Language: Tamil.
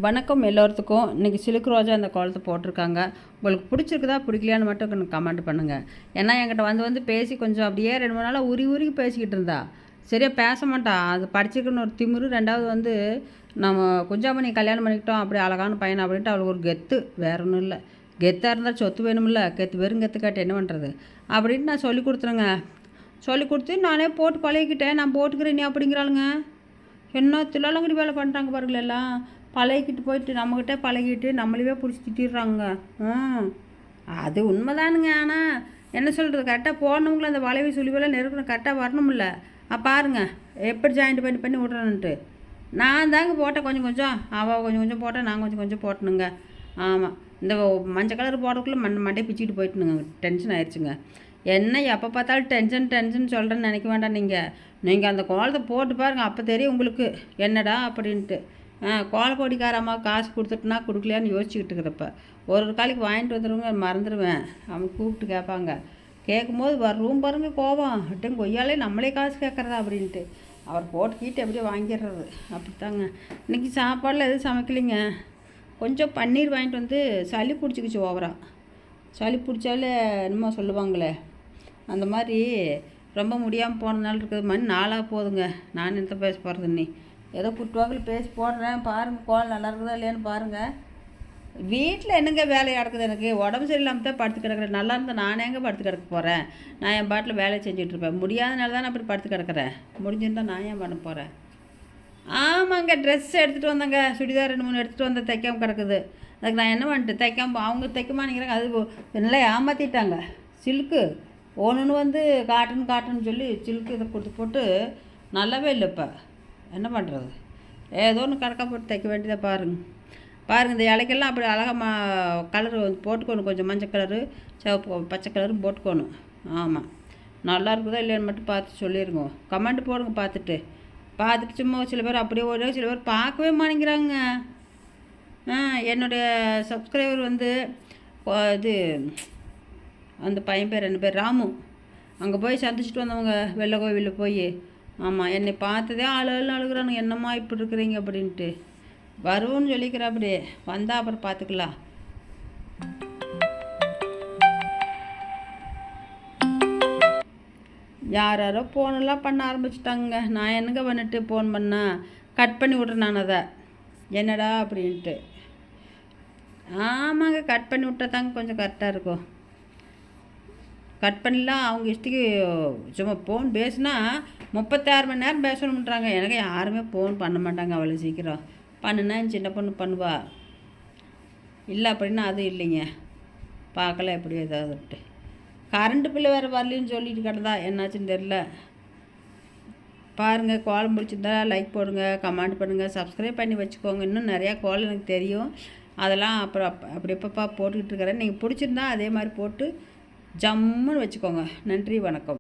வணக்கம் எல்லோருத்துக்கும். இன்றைக்கி சிலுக்கு ரோஜா அந்த கோலத்தை போட்டிருக்காங்க. உங்களுக்கு பிடிச்சிருக்குதா பிடிக்கலையான்னு மட்டும் எனக்கு கமெண்ட் பண்ணுங்கள். ஏன்னா என்கிட்ட வந்து பேசி கொஞ்சம் அப்படியே 2-3 நாளாக உருகி பேசிக்கிட்டு இருந்தா. சரியாக பேச மாட்டா. அது படிச்சிருக்குன்னு ஒரு திமிரு. ரெண்டாவது நம்ம குஞ்சாமணி கல்யாணம் பண்ணிக்கிட்டோம், அப்படி அழகான பையன் அப்படின்ட்டு அவளுக்கு ஒரு கெத்து. வேற ஒன்றும் இல்லை. கெத்தாக இருந்தால் சொத்து வேணுமில்ல, வெறும் கெத்து காட்டு என்ன பண்ணுறது அப்படின்ட்டு நான் சொல்லி கொடுத்துருங்க. சொல்லி கொடுத்து நானே போட்டு பழகிக்கிட்டேன். நான் போட்டுக்கிறேன் நீ அப்படிங்கிறாளுங்க. என்ன தில்லாலங்கடி வேலை பண்ணுறாங்க பாருங்களேன் எல்லாம். பழகிக்கிட்டு போயிட்டு நம்மக்கிட்ட பழகிட்டு நம்மளவே பிடிச்சி திட்டிடுறாங்க. அது உண்மைதானுங்க. ஆனால் என்ன சொல்கிறது, கரெக்டாக போடணுங்களே அந்த வளைவி சுழிவெல்லாம் நெருக்கணும், கரெக்டாக வரணும்ல. பாருங்க எப்படி ஜாயிண்ட் பண்ணி விட்றான்ட்டு. நான் தாங்க போட்டேன் கொஞ்சம் கொஞ்சம், அவள் கொஞ்சம் கொஞ்சம் போட்டேன், நான் கொஞ்சம் கொஞ்சம் போட்டணுங்க. ஆமாம், இந்த மஞ்சள் கலர் போடக்குள்ளே மண்டையை பிச்சுக்கிட்டு போயிட்டுனுங்க. டென்ஷன் ஆயிடுச்சுங்க. என்ன எப்போ பார்த்தாலும் டென்ஷன் சொல்கிறேன்னு நினைக்க வேண்டாம். நீங்கள் அந்த கோலத்தை போட்டு பாருங்கள், அப்போ தெரியும் உங்களுக்கு என்னடா அப்படின்ட்டு. கோலப்பொடிக்கார அம்மா காசு கொடுத்துட்டுனா கொடுக்கலையான்னு யோசிச்சுக்கிட்டு இருக்கிறப்ப ஒரு காலைக்கு வாங்கிட்டு வந்துடுவாங்க, மறந்துடுவேன். அவங்க கூப்பிட்டு கேட்பாங்க. கேட்கும்போது வரும் பாருங்க கோபம், அட்டும் கொய்யாலே நம்மளே காசு கேட்குறதா அப்படின்ட்டு அவர் போட்டுக்கிட்டு எப்படியே வாங்கிடுறது. அப்படித்தாங்க. இன்றைக்கி சாப்பாடில் எதுவும் சமைக்கலைங்க. கொஞ்சம் பன்னீர் வாங்கிட்டு வந்து சளி பிடிச்சிக்கிச்சு ஓவராக. சளி பிடிச்சாலே என்னமோ சொல்லுவாங்களே அந்த மாதிரி ரொம்ப முடியாமல் போனதுனால இருக்குது. மணி 4 போகுதுங்க. நான் என்ன பேச போகிறது நீ ஏதோ குட்டுவாக்கில் பேசி போடுறேன். பாருங்கள் கோலம் நல்லா இருக்குதா இல்லையான்னு பாருங்கள். வீட்டில் என்னங்க வேலையாக நடக்குது, எனக்கு உடம்பு சரியில்லாமல் தான் படுத்து கிடக்குறேன். நல்லா இருந்தால் நானே எங்கே படுத்து கிடக்க போகிறேன். நான் என் பாட்டில் வேலை செஞ்சிட்ருப்பேன். முடியாதனால தான் நான் அப்படி படுத்து கிடக்குறேன். முடிஞ்சிருந்தால் நான் ஏன் பண்ண போகிறேன். ஆமாங்க, ட்ரெஸ் எடுத்துகிட்டு வந்தேங்க. சுடிதார் 2-3 எடுத்துகிட்டு வந்தேன், தைக்காமல் கிடக்குது. அதுக்கு நான் என்ன பண்ணிட்டு தைக்காமல் அவங்க தைக்கமானிங்கிறாங்க. அது நல்லா ஏமாற்றிட்டாங்க. சில்க்கு ஒன்று காட்டுன்னு சொல்லி சில்க்கு இதை கொடுத்து போட்டு நல்லாவே இல்லை. இப்போ என்ன பண்ணுறது, ஏதோ ஒன்று கணக்காக போட்டு தைக்க வேண்டியதாக பாருங்கள். இந்த இலைக்கெல்லாம் அப்படி அழகாக கலரு போட்டுக்கணும். கொஞ்சம் மஞ்சள் கலரு, சிவப்பு, பச்சை கலரும் போட்டுக்கணும். ஆமாம், நல்லா இருக்குதா இல்லையான்னு மட்டும் பார்த்து சொல்லிடுங்க. கமெண்ட் போடுங்க. பார்த்துட்டு சும்மா சில பேர் அப்படியே ஓட, சில பேர் பார்க்கவே மாட்டேங்கிறாங்க. என்னுடைய சப்ஸ்கிரைபர் இது அந்த பையன் பேர் என்ன பேர் ராமு, அங்கே போய் சந்திச்சுட்டு வந்தவங்க வெள்ளை கோவிலில் போய். ஆமாம், என்னை பார்த்ததே அழுகிறானுங்க, என்னம்மா இப்படி இருக்கிறீங்க அப்படின்ட்டு. வருவோன்னு சொல்லிக்கிறேன். அப்படியே வந்தால் அப்புறம் பார்த்துக்கலாம். யாரோ ஃபோனெல்லாம் பண்ண ஆரம்பிச்சிட்டாங்க. நான் என்னங்க பண்ணிட்டு ஃபோன் பண்ணால் கட் பண்ணி விட்றேன் நான் அதை. என்னடா அப்படின்ட்டு. ஆமாங்க, கட் பண்ணி விட்டா தாங்க கொஞ்சம் கரெக்டாக இருக்கும். கட் பண்ணலாம். அவங்க இஷ்டத்துக்கு சும்மா ஃபோன் பேசுனா 36 மணி நேரம் பேசணுன்றாங்க. எனக்கு யாருமே ஃபோன் பண்ண மாட்டாங்க அவ்வளோ சீக்கிரம். பண்ணுனா சின்ன பொண்ணு பண்ணுவா, இல்லை அப்படின்னா அதுவும் இல்லைங்க. பார்க்கல எப்படி ஏதாவதுட்டு. கரண்ட்டு பில்லு வேறு வரலன்னு சொல்லிட்டு கிடந்தா, என்னாச்சுன்னு தெரில. பாருங்கள், கோலம் பிடிச்சிருந்தா லைக் போடுங்க, கமெண்ட் பண்ணுங்கள், சப்ஸ்கிரைப் பண்ணி வச்சுக்கோங்க. இன்னும் நிறையா கோலம் எனக்கு தெரியும், அதெல்லாம் அப்புறம் அப்படி எப்பப்பா போட்டுக்கிட்டு இருக்கிறேன். நீங்கள் பிடிச்சிருந்தா அதே மாதிரி போட்டு ஜம்முன்னு வச்சுக்கோங்க. நன்றி, வணக்கம்.